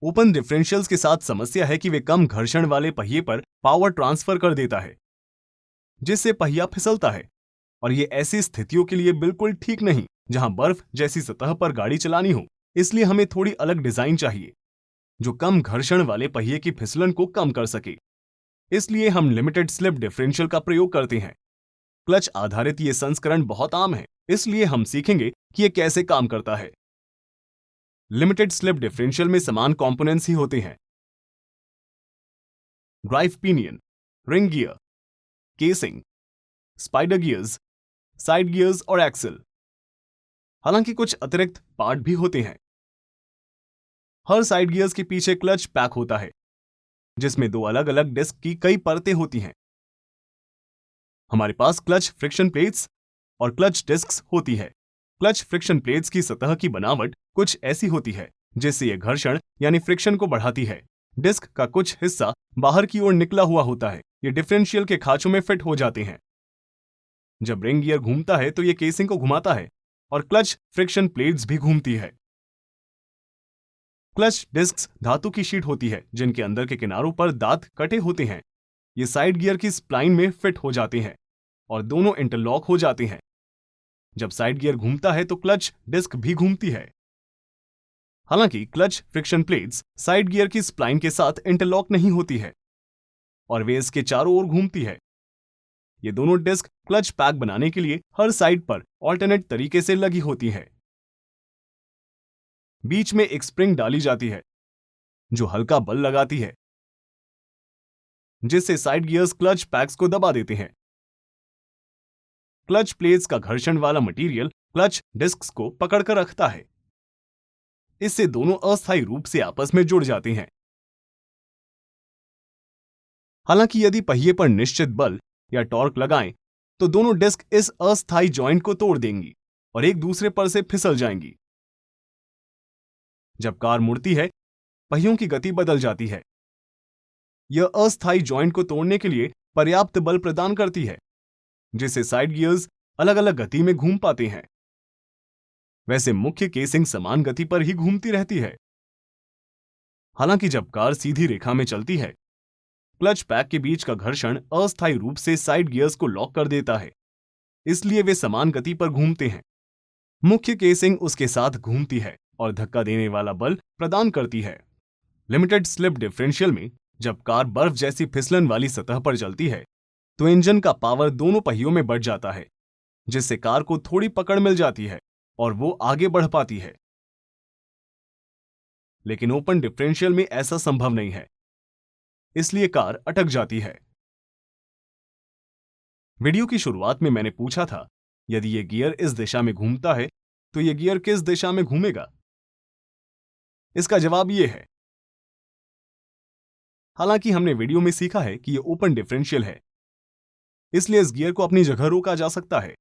Open differentials के साथ समस्या है कि वे कम घर्षण वाले पहिए पर पावर ट्रांसफर कर देता है, जिससे पहिया फिसलता है। और ये ऐसी स्थितियों के लिए बिल्कुल ठीक नहीं जहां बर्फ जैसी सतह पर गाड़ी चलानी हो। इसलिए हमें थोड़ी अलग डिजाइन चाहिए जो कम घर्षण वाले पहिए की फिसलन को कम कर सके। इसलिए हम लिमिटेड स्लिप डिफरेंशियल का प्रयोग करते हैं। क्लच आधारित ये संस्करण बहुत आम है, इसलिए हम सीखेंगे कि ये कैसे काम करता है। लिमिटेड स्लिप डिफरेंशियल में समान कंपोनेंट्स ही होते हैं: drive pinion, ring gear, casing, spider gears, side gears और एक्सल। हालांकि कुछ अतिरिक्त पार्ट भी होते हैं। हर साइड गियर्स के पीछे क्लच पैक होता है, जिसमें दो अलग अलग डिस्क की कई परतें होती हैं। हमारे पास क्लच फ्रिक्शन प्लेट्स और क्लच डिस्क्स होती है। क्लच फ्रिक्शन प्लेट्स की सतह की बनावट कुछ ऐसी होती है जिससे यह घर्षण यानी फ्रिक्शन को बढ़ाती है। डिस्क का कुछ हिस्सा बाहर की ओर निकला हुआ होता है। ये डिफरेंशियल के खांचों में फिट हो जाते हैं। जब रिंग गियर घूमता है तो यह केसिंग को घुमाता है और क्लच फ्रिक्शन प्लेट्स भी घूमती है। क्लच डिस्क्स धातु की शीट होती है जिनके अंदर के किनारों पर दांत कटे होते हैं। ये साइड गियर की स्प्लाइन में फिट हो जाते हैं और दोनों इंटरलॉक हो जाते हैं। जब साइड गियर घूमता है तो क्लच डिस्क भी घूमती है। हालांकि clutch friction plates side gear की स्प्लाइन के साथ इंटरलॉक नहीं होती है और वे इसके चारों ओर घूमती है। ये दोनों डिस्क क्लच पैक बनाने के लिए हर साइड पर ऑल्टरनेट तरीके से लगी होती है। बीच में एक स्प्रिंग डाली जाती है जो हल्का बल लगाती है, जिससे साइड गियर्स क्लच पैक्स को दबा देते हैं। क्लच प्लेट्स का घर्षण वाला मटेरियल क्लच डिस्क्स को पकड़कर रखता है। इससे दोनों अस्थायी रूप से आपस में जुड़ जाते हैं। हालांकि यदि पहिए पर निश्चित बल या टॉर्क लगाएं तो दोनों डिस्क इस अस्थायी जॉइंट को तोड़ देंगी और एक दूसरे पर से फिसल जाएंगी। जब कार मुड़ती है, पहियों की गति बदल जाती है। यह अस्थायी जॉइंट को तोड़ने के लिए पर्याप्त बल प्रदान करती है, जिससे साइड गियर्स अलग अलग गति में घूम पाते हैं। वैसे मुख्य केसिंग समान गति पर ही घूमती रहती है। हालांकि जब कार सीधी रेखा में चलती है, क्लच पैक के बीच का घर्षण अस्थायी रूप से साइड गियर्स को लॉक कर देता है, इसलिए वे समान गति पर घूमते हैं। मुख्य केसिंग उसके साथ घूमती है और धक्का देने वाला बल प्रदान करती है। लिमिटेड स्लिप डिफरेंशियल में जब कार बर्फ जैसी फिसलन वाली सतह पर चलती है तो इंजन का पावर दोनों पहियों में बढ़ जाता है, जिससे कार को थोड़ी पकड़ मिल जाती है और वो आगे बढ़ पाती है। लेकिन ओपन डिफरेंशियल में ऐसा संभव नहीं है, इसलिए कार अटक जाती है। वीडियो की शुरुआत में मैंने पूछा था, यदि ये गियर इस दिशा में घूमता है तो ये गियर किस दिशा में घूमेगा? इसका जवाब ये है। हालांकि हमने वीडियो में सीखा है कि ये ओपन डिफरेंशियल है, इसलिए इस गियर को अपनी जगह रोका जा सकता है।